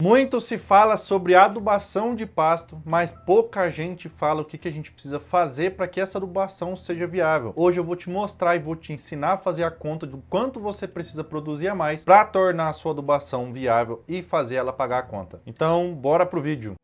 Muito se fala sobre adubação de pasto, mas pouca gente fala o que a gente precisa fazer para que essa adubação seja viável. Hoje eu vou te mostrar e vou te ensinar a fazer a conta do quanto você precisa produzir a mais para tornar a sua adubação viável e fazer ela pagar a conta. Então, bora pro vídeo.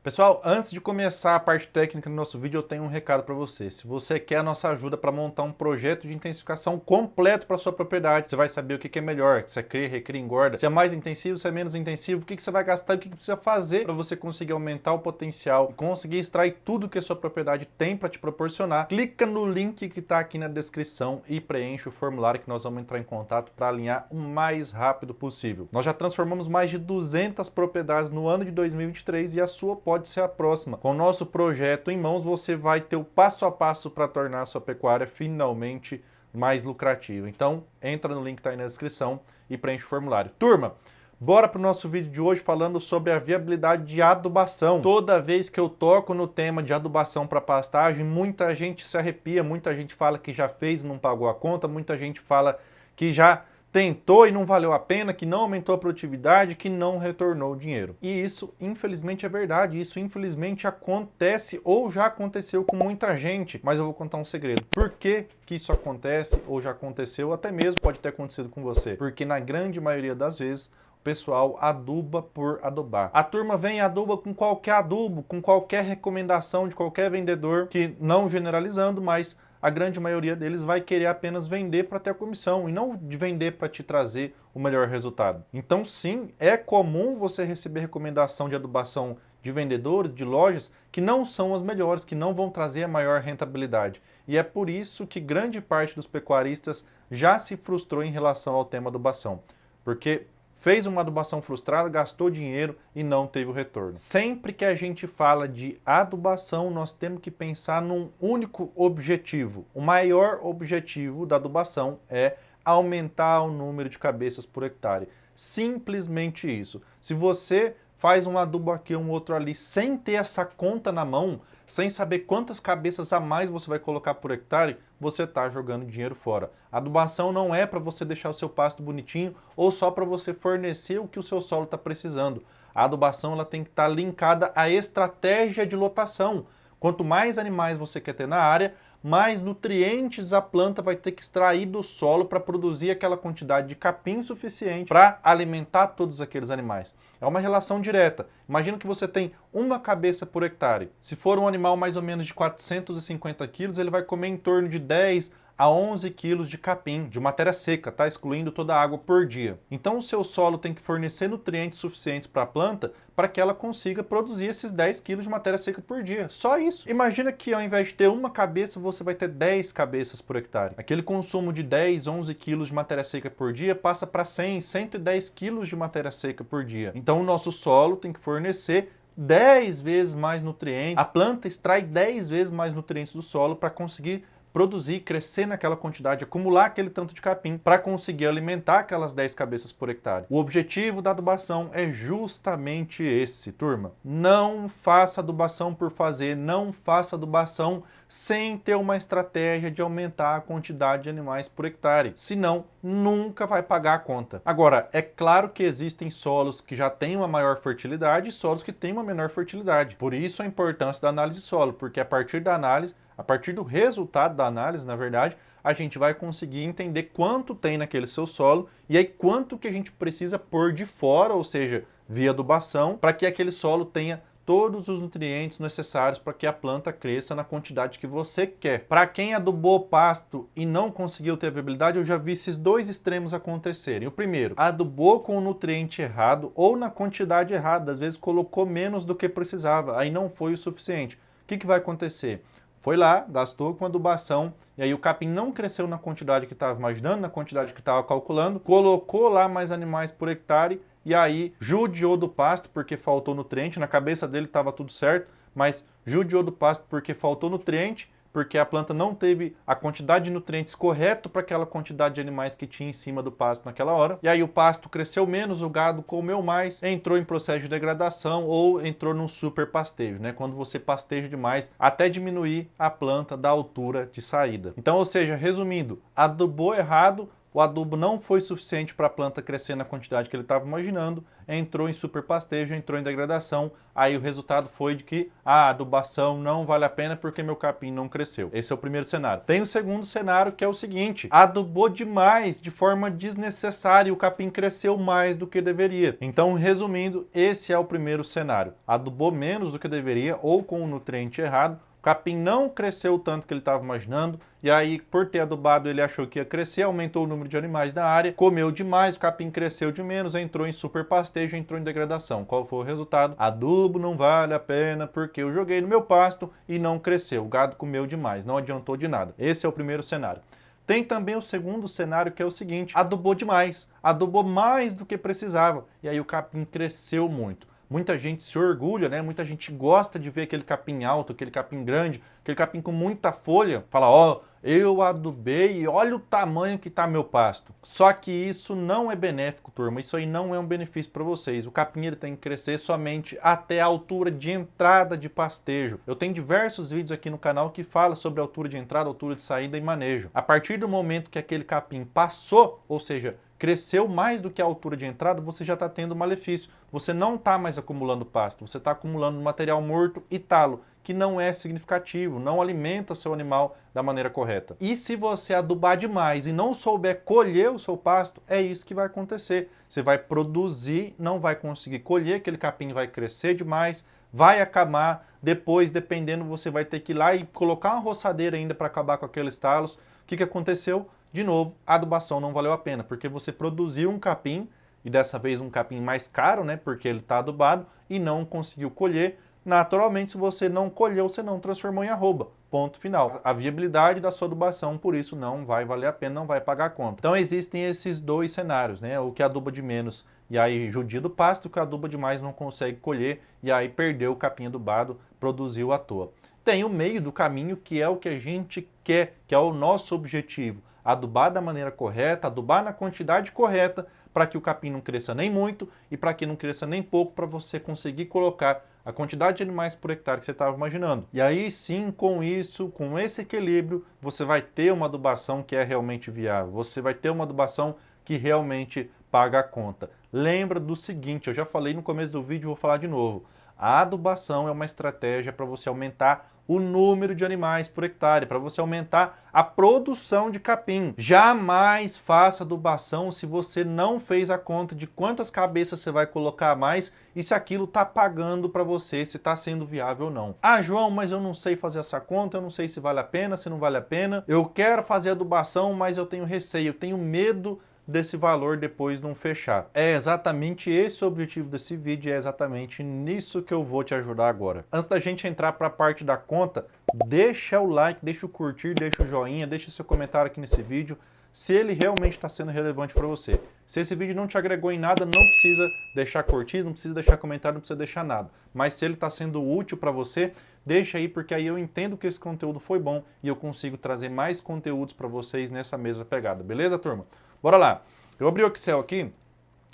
Pessoal, antes de começar a parte técnica do nosso vídeo, eu tenho um recado para você. Se você quer a nossa ajuda para montar um projeto de intensificação completo para sua propriedade, você vai saber o que é melhor, se é cria, recria, engorda, se é mais intensivo, se é menos intensivo, o que você vai gastar e o que precisa fazer para você conseguir aumentar o potencial e conseguir extrair tudo que a sua propriedade tem para te proporcionar. Clica no link que está aqui na descrição e preenche o formulário que nós vamos entrar em contato para alinhar o mais rápido possível. Nós já transformamos mais de 200 propriedades no ano de 2023 e a sua pode ser a próxima. Com o nosso projeto em mãos, você vai ter o passo a passo para tornar a sua pecuária finalmente mais lucrativa. Então, entra no link que está aí na descrição e preenche o formulário. Turma, bora para o nosso vídeo de hoje falando sobre a viabilidade de adubação. Toda vez que eu toco no tema de adubação para pastagem, muita gente se arrepia, muita gente fala que já fez e não pagou a conta, muita gente fala que já tentou e não valeu a pena, que não aumentou a produtividade, que não retornou o dinheiro. E isso, infelizmente, é verdade. Isso, infelizmente, acontece ou já aconteceu com muita gente. Mas eu vou contar um segredo. Por que isso acontece ou já aconteceu? Até mesmo pode ter acontecido com você. Porque na grande maioria das vezes, o pessoal aduba por adubar. A turma vem e aduba com qualquer adubo, com qualquer recomendação de qualquer vendedor, que não generalizando, mas a grande maioria deles vai querer apenas vender para ter a comissão e não de vender para te trazer o melhor resultado. Então sim, é comum você receber recomendação de adubação de vendedores, de lojas, que não são as melhores, que não vão trazer a maior rentabilidade. E é por isso que grande parte dos pecuaristas já se frustrou em relação ao tema adubação. Porque fez uma adubação frustrada, gastou dinheiro e não teve o retorno. Sempre que a gente fala de adubação, nós temos que pensar num único objetivo. O maior objetivo da adubação é aumentar o número de cabeças por hectare. Simplesmente isso. Se você faz um adubo aqui, um outro ali, sem ter essa conta na mão, sem saber quantas cabeças a mais você vai colocar por hectare, você está jogando dinheiro fora. A adubação não é para você deixar o seu pasto bonitinho ou só para você fornecer o que o seu solo está precisando. A adubação ela tem que estar linkada à estratégia de lotação. Quanto mais animais você quer ter na área, mais nutrientes a planta vai ter que extrair do solo para produzir aquela quantidade de capim suficiente para alimentar todos aqueles animais. É uma relação direta. Imagina que você tem uma cabeça por hectare. Se for um animal mais ou menos de 450 quilos, ele vai comer em torno de 10 a 11 quilos de capim, de matéria seca, tá? Excluindo toda a água por dia. Então o seu solo tem que fornecer nutrientes suficientes para a planta para que ela consiga produzir esses 10 quilos de matéria seca por dia. Só isso. Imagina que ao invés de ter uma cabeça, você vai ter 10 cabeças por hectare. Aquele consumo de 10, 11 quilos de matéria seca por dia passa para 100, 110 quilos de matéria seca por dia. Então o nosso solo tem que fornecer 10 vezes mais nutrientes. A planta extrai 10 vezes mais nutrientes do solo para conseguir produzir, crescer naquela quantidade, acumular aquele tanto de capim para conseguir alimentar aquelas 10 cabeças por hectare. O objetivo da adubação é justamente esse, turma. Não faça adubação por fazer, não faça adubação sem ter uma estratégia de aumentar a quantidade de animais por hectare. Senão, nunca vai pagar a conta. Agora, é claro que existem solos que já têm uma maior fertilidade e solos que têm uma menor fertilidade. Por isso a importância da análise de solo, porque a partir da análise, a partir do resultado da análise, na verdade, a gente vai conseguir entender quanto tem naquele seu solo e aí quanto que a gente precisa pôr de fora, ou seja, via adubação, para que aquele solo tenha todos os nutrientes necessários para que a planta cresça na quantidade que você quer. Para quem adubou pasto e não conseguiu ter viabilidade, eu já vi esses dois extremos acontecerem. O primeiro, adubou com o nutriente errado ou na quantidade errada, às vezes colocou menos do que precisava, aí não foi o suficiente. O que vai acontecer? Foi lá, gastou com adubação, e aí o capim não cresceu na quantidade que estava imaginando, na quantidade que estava calculando, colocou lá mais animais por hectare, e aí judiou do pasto porque faltou nutriente, na cabeça dele estava tudo certo, mas judiou do pasto porque faltou nutriente, porque a planta não teve a quantidade de nutrientes correto para aquela quantidade de animais que tinha em cima do pasto naquela hora. E aí o pasto cresceu menos, o gado comeu mais, entrou em processo de degradação ou entrou num super pastejo, né? Quando você pasteja demais, até diminuir a planta da altura de saída. Então, ou seja, resumindo, adubou errado, o adubo não foi suficiente para a planta crescer na quantidade que ele estava imaginando, entrou em superpastejo, entrou em degradação, aí o resultado foi de que a adubação não vale a pena porque meu capim não cresceu. Esse é o primeiro cenário. Tem o segundo cenário, que é o seguinte: adubou demais, de forma desnecessária, e o capim cresceu mais do que deveria. Então, resumindo, esse é o primeiro cenário. Adubou menos do que deveria ou com o nutriente errado, o capim não cresceu o tanto que ele estava imaginando, e aí, por ter adubado, ele achou que ia crescer, aumentou o número de animais na área, comeu demais, o capim cresceu de menos, entrou em superpastejo, entrou em degradação. Qual foi o resultado? Adubo não vale a pena porque eu joguei no meu pasto e não cresceu. O gado comeu demais, não adiantou de nada. Esse é o primeiro cenário. Tem também o segundo cenário, que é o seguinte: adubou demais, adubou mais do que precisava, e aí o capim cresceu muito. Muita gente se orgulha, né? Muita gente gosta de ver aquele capim alto, aquele capim grande, aquele capim com muita folha. Fala, ó, eu adubei e olha o tamanho que tá meu pasto. Só que isso não é benéfico, turma. Isso aí não é um benefício para vocês. O capim ele tem que crescer somente até a altura de entrada de pastejo. Eu tenho diversos vídeos aqui no canal que falam sobre a altura de entrada, altura de saída e manejo. A partir do momento que aquele capim passou, ou seja, cresceu mais do que a altura de entrada, você já está tendo malefício. Você não está mais acumulando pasto, você está acumulando material morto e talo, que não é significativo, não alimenta seu animal da maneira correta. E se você adubar demais e não souber colher o seu pasto, é isso que vai acontecer. Você vai produzir, não vai conseguir colher, aquele capim vai crescer demais, vai acabar, depois, dependendo, você vai ter que ir lá e colocar uma roçadeira ainda para acabar com aqueles talos. O que aconteceu? De novo, a adubação não valeu a pena, porque você produziu um capim, e dessa vez um capim mais caro, né, porque ele está adubado, e não conseguiu colher. Naturalmente, se você não colheu, você não transformou em arroba. Ponto final. A viabilidade da sua adubação, por isso, não vai valer a pena, não vai pagar a conta. Então, existem esses dois cenários, né? O que aduba de menos e aí judia do pasto, o que aduba demais não consegue colher e aí perdeu o capim adubado, produziu à toa. Tem o meio do caminho, que é o que a gente quer, que é o nosso objetivo. Adubar da maneira correta, adubar na quantidade correta, para que o capim não cresça nem muito e para que não cresça nem pouco, para você conseguir colocar a quantidade de animais por hectare que você estava imaginando. E aí sim, com isso, com esse equilíbrio, você vai ter uma adubação que é realmente viável, você vai ter uma adubação que realmente paga a conta. Lembra do seguinte, eu já falei no começo do vídeo, vou falar de novo. A adubação é uma estratégia para você aumentar o número de animais por hectare, para você aumentar a produção de capim. Jamais faça adubação se você não fez a conta de quantas cabeças você vai colocar a mais e se aquilo está pagando para você, se está sendo viável ou não. Ah, João, mas eu não sei fazer essa conta, eu não sei se vale a pena, se não vale a pena. Eu quero fazer adubação, mas eu tenho receio, eu tenho medo desse valor depois não fechar. É exatamente esse o objetivo desse vídeo, é exatamente nisso que eu vou te ajudar agora. Antes da gente entrar para a parte da conta, deixa o like, deixa o curtir, deixa o joinha, deixa o seu comentário aqui nesse vídeo, se ele realmente está sendo relevante para você. Se esse vídeo não te agregou em nada, não precisa deixar curtir, não precisa deixar comentário, não precisa deixar nada. Mas se ele está sendo útil para você, deixa aí, porque aí eu entendo que esse conteúdo foi bom e eu consigo trazer mais conteúdos para vocês nessa mesma pegada. Beleza, turma? Bora lá. Eu abri o Excel aqui,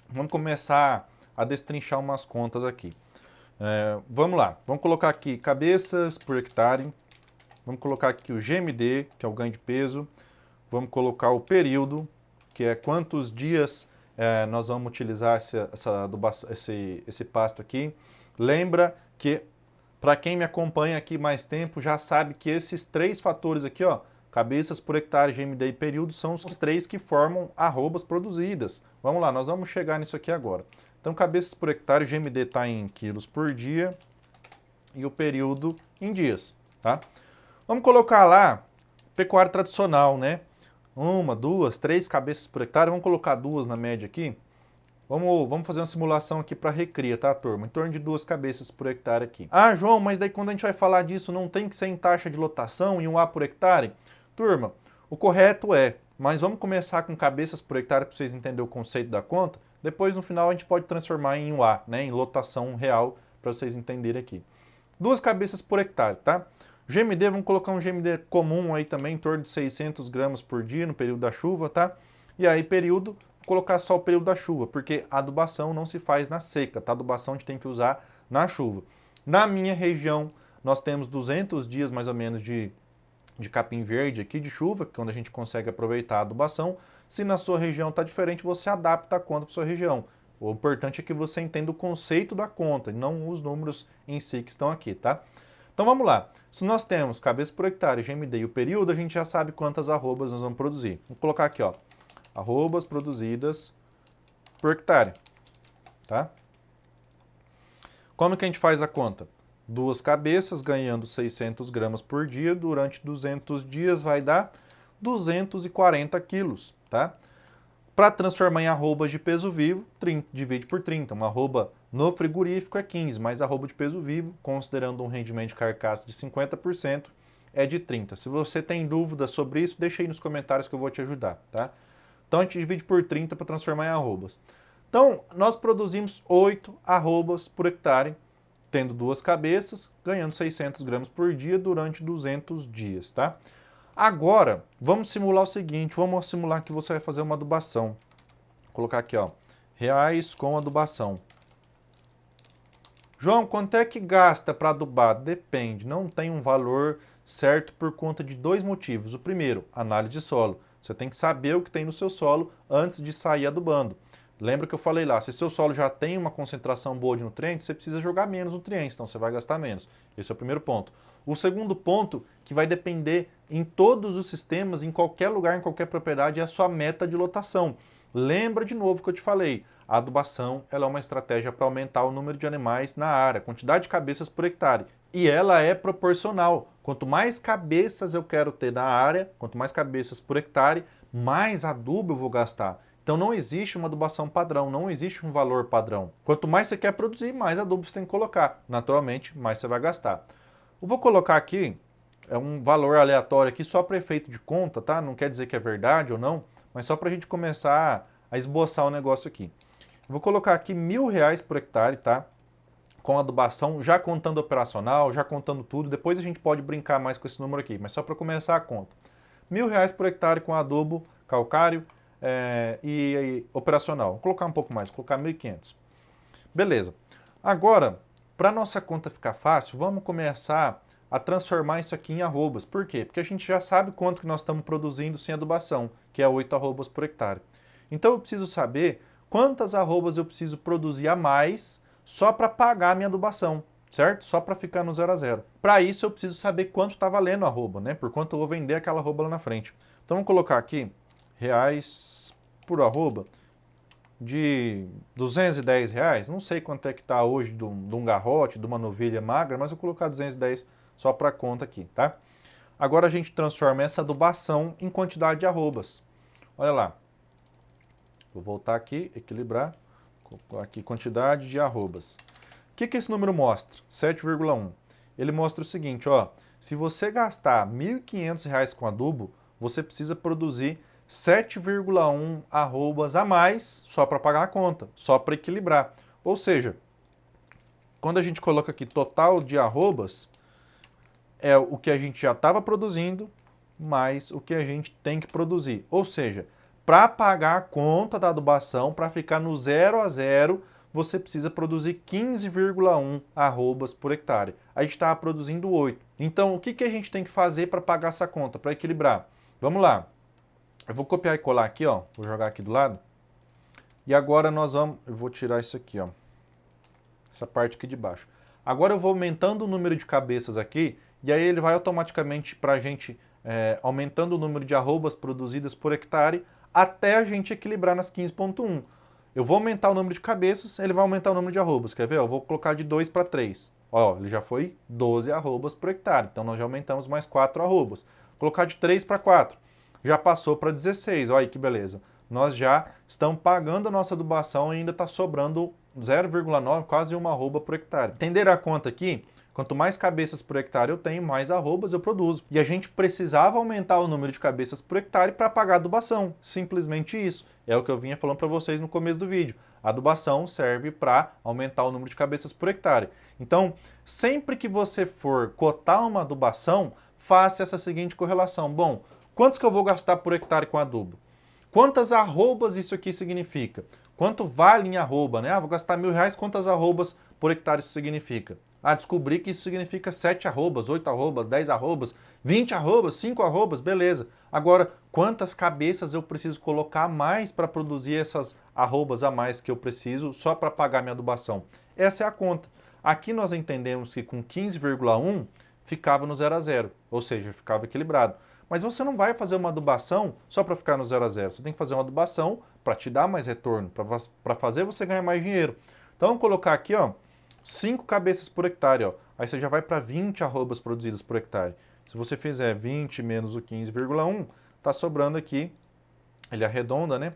vamos começar a destrinchar umas contas aqui. Vamos lá, vamos colocar aqui cabeças por hectare, vamos colocar aqui o GMD, que é o ganho de peso, vamos colocar o período, que é quantos dias nós vamos utilizar esse pasto aqui. Lembra que, para quem me acompanha aqui mais tempo, já sabe que esses três fatores aqui, ó, cabeças por hectare, GMD e período, são os três que formam arrobas produzidas. Vamos lá, nós vamos chegar nisso aqui agora. Então, cabeças por hectare, o GMD está em quilos por dia e o período em dias, tá? Vamos colocar lá pecuária tradicional, né? 1, 2, 3 cabeças por hectare, vamos colocar 2 na média aqui. Vamos fazer uma simulação aqui para recria, tá, turma? Em torno de 2 cabeças por hectare aqui. Ah, João, mas daí quando a gente vai falar disso, não tem que ser em taxa de lotação e 1 A por hectare? Turma, o correto mas vamos começar com cabeças por hectare para vocês entenderem o conceito da conta. Depois, no final, a gente pode transformar em 1 A, né, em lotação real, para vocês entenderem aqui. 2 cabeças por hectare, tá? GMD, vamos colocar um GMD comum aí também, em torno de 600 gramas por dia no período da chuva, tá? E aí, período, colocar só o período da chuva, porque a adubação não se faz na seca, tá? A adubação a gente tem que usar na chuva. Na minha região, nós temos 200 dias mais ou menos de capim verde aqui de chuva, que é onde a gente consegue aproveitar a adubação. Se na sua região está diferente, você adapta a conta para sua região. O importante é que você entenda o conceito da conta, e não os números em si que estão aqui, tá? Então vamos lá. Se nós temos cabeça por hectare, GMD e o período, a gente já sabe quantas arrobas nós vamos produzir. Vou colocar aqui, ó, arrobas produzidas por hectare, tá? Como que a gente faz a conta? 2 cabeças ganhando 600 gramas por dia, durante 200 dias vai dar 240 quilos, tá? Para transformar em arrobas de peso vivo, divide por 30. Uma arroba no frigorífico é 15, mas arroba de peso vivo, considerando um rendimento de carcaça de 50%, é de 30. Se você tem dúvida sobre isso, deixa aí nos comentários que eu vou te ajudar, tá? Então a gente divide por 30 para transformar em arrobas. Então, nós produzimos 8 arrobas por hectare, tendo 2 cabeças, ganhando 600 gramas por dia durante 200 dias, tá? Agora, vamos simular o seguinte, vamos simular que você vai fazer uma adubação. Vou colocar aqui, ó, reais com adubação. João, quanto é que gasta para adubar? Depende, não tem um valor certo por conta de 2 motivos. O primeiro, análise de solo. Você tem que saber o que tem no seu solo antes de sair adubando. Lembra que eu falei lá, se seu solo já tem uma concentração boa de nutrientes, você precisa jogar menos nutrientes, então você vai gastar menos. Esse é o primeiro ponto. O segundo ponto, que vai depender em todos os sistemas, em qualquer lugar, em qualquer propriedade, é a sua meta de lotação. Lembra de novo que eu te falei, a adubação ela é uma estratégia para aumentar o número de animais na área, a quantidade de cabeças por hectare. E ela é proporcional. Quanto mais cabeças eu quero ter na área, quanto mais cabeças por hectare, mais adubo eu vou gastar. Então não existe uma adubação padrão, não existe um valor padrão. Quanto mais você quer produzir, mais adubo você tem que colocar. Naturalmente, mais você vai gastar. Eu vou colocar aqui, é um valor aleatório aqui só para efeito de conta, tá? Não quer dizer que é verdade ou não, mas só para a gente começar a esboçar o negócio aqui. Eu vou colocar aqui R$1.000 por hectare, tá? Com adubação, já contando operacional, já contando tudo. Depois a gente pode brincar mais com esse número aqui, mas só para começar a conta. R$1.000 por hectare com adubo calcário, e operacional. Vou colocar um pouco mais, vou colocar 1.500. Beleza. Agora, para nossa conta ficar fácil, vamos começar a transformar isso aqui em arrobas. Por quê? Porque a gente já sabe quanto que nós estamos produzindo sem adubação, que é 8 arrobas por hectare. Então eu preciso saber quantas arrobas eu preciso produzir a mais só para pagar a minha adubação, certo? Só para ficar no 0 a 0. Para isso eu preciso saber quanto está valendo a arroba, né? Por quanto eu vou vender aquela arroba lá na frente. Então vamos colocar aqui reais por arroba de R$210, não sei quanto é que está hoje de um garrote, de uma novilha magra, mas eu vou colocar 210 só para conta aqui, tá? Agora a gente transforma essa adubação em quantidade de arrobas. Olha lá, vou voltar aqui, equilibrar, colocar aqui quantidade de arrobas. O que esse número mostra? 7,1. Ele mostra o seguinte, ó, se você gastar R$1.500 com adubo, você precisa produzir 7,1 arrobas a mais só para pagar a conta, só para equilibrar. Ou seja, quando a gente coloca aqui total de arrobas, é o que a gente já estava produzindo, mais o que a gente tem que produzir. Ou seja, para pagar a conta da adubação, para ficar no 0 a 0, você precisa produzir 15,1 arrobas por hectare. A gente estava produzindo 8. Então, o que a gente tem que fazer para pagar essa conta, para equilibrar? Vamos lá. Eu vou copiar e colar aqui, ó. Vou jogar aqui do lado. E agora nós vamos... Eu vou tirar isso aqui, ó. Essa parte aqui de baixo. Agora eu vou aumentando o número de cabeças aqui. E aí ele vai automaticamente para a gente aumentando o número de arrobas produzidas por hectare até a gente equilibrar nas 15,1. Eu vou aumentar o número de cabeças, ele vai aumentar o número de arrobas. Quer ver? Eu vou colocar de 2 para 3. Ó, ele já foi 12 arrobas por hectare. Então nós já aumentamos mais 4 arrobas. Vou colocar de 3 para 4. Já passou para 16, olha aí que beleza. Nós já estamos pagando a nossa adubação e ainda está sobrando 0,9, quase uma arroba por hectare. Entenderam a conta aqui? Quanto mais cabeças por hectare eu tenho, mais arrobas eu produzo. E a gente precisava aumentar o número de cabeças por hectare para pagar a adubação. Simplesmente isso. É o que eu vinha falando para vocês no começo do vídeo. A adubação serve para aumentar o número de cabeças por hectare. Então, sempre que você for cotar uma adubação, faça essa seguinte correlação. Bom, quantos que eu vou gastar por hectare com adubo? Quantas arrobas isso aqui significa? Quanto vale em arroba, né? Ah, vou gastar R$1.000, quantas arrobas por hectare isso significa? Ah, descobri que isso significa 7 arrobas, 8 arrobas, 10 arrobas, 20 arrobas, 5 arrobas, beleza. Agora, quantas cabeças eu preciso colocar a mais para produzir essas arrobas a mais que eu preciso só para pagar minha adubação. Essa é a conta. Aqui nós entendemos que com 15,1 ficava no 0 a 0, ou seja, ficava equilibrado. Mas você não vai fazer uma adubação só para ficar no 0 a 0. Você tem que fazer uma adubação para te dar mais retorno, para fazer você ganhar mais dinheiro. Então, vamos colocar aqui, ó, 5 cabeças por hectare. Ó. Aí você já vai para 20 arrobas produzidas por hectare. Se você fizer 20 menos o 15,1, está sobrando aqui, ele arredonda, né?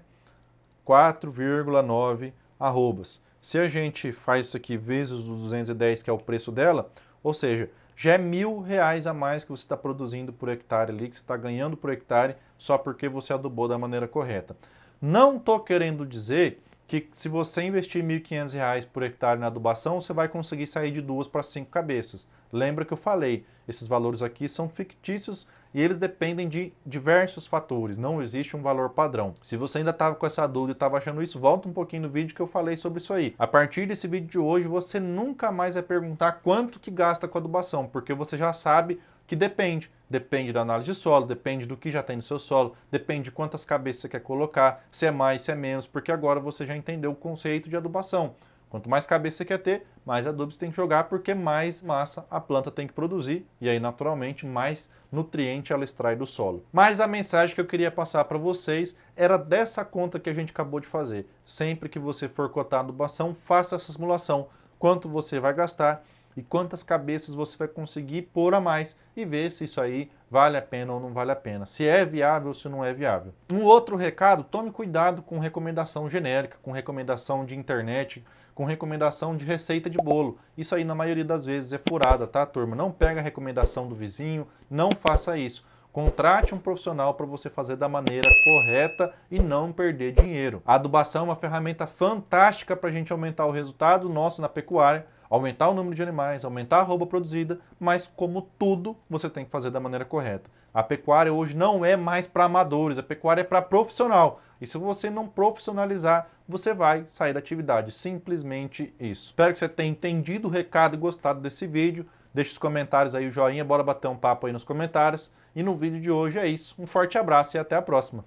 4,9 arrobas. Se a gente faz isso aqui vezes os 210, que é o preço dela, ou seja, já é R$1.000 a mais que você está produzindo por hectare ali, que você está ganhando por hectare só porque você adubou da maneira correta. Não estou querendo dizer que se você investir R$1.500 por hectare na adubação, você vai conseguir sair de 2 para 5 cabeças. Lembra que eu falei, esses valores aqui são fictícios e eles dependem de diversos fatores, não existe um valor padrão. Se você ainda estava com essa dúvida e estava achando isso, volta um pouquinho no vídeo que eu falei sobre isso aí. A partir desse vídeo de hoje, você nunca mais vai perguntar quanto que gasta com adubação, porque você já sabe que depende. Depende da análise de solo, depende do que já tem no seu solo, depende de quantas cabeças você quer colocar, se é mais, se é menos, porque agora você já entendeu o conceito de adubação. Quanto mais cabeça você quer ter, mais adubo você tem que jogar, porque mais massa a planta tem que produzir e aí, naturalmente, mais nutriente ela extrai do solo. Mas a mensagem que eu queria passar para vocês era dessa conta que a gente acabou de fazer. Sempre que você for cotar a adubação, faça essa simulação. Quanto você vai gastar e quantas cabeças você vai conseguir pôr a mais e ver se isso aí vale a pena ou não vale a pena, se é viável ou se não é viável. Um outro recado, tome cuidado com recomendação genérica, com recomendação de internet, com recomendação de receita de bolo. Isso aí na maioria das vezes é furada, tá, turma? Não pega a recomendação do vizinho, não faça isso. Contrate um profissional para você fazer da maneira correta e não perder dinheiro. A adubação é uma ferramenta fantástica para a gente aumentar o resultado nosso na pecuária, aumentar o número de animais, aumentar a arroba produzida, mas como tudo, você tem que fazer da maneira correta. A pecuária hoje não é mais para amadores, a pecuária é para profissional. E se você não profissionalizar, você vai sair da atividade. Simplesmente isso. Espero que você tenha entendido o recado e gostado desse vídeo. Deixe os comentários aí, o joinha, bora bater um papo aí nos comentários. E no vídeo de hoje é isso. Um forte abraço e até a próxima.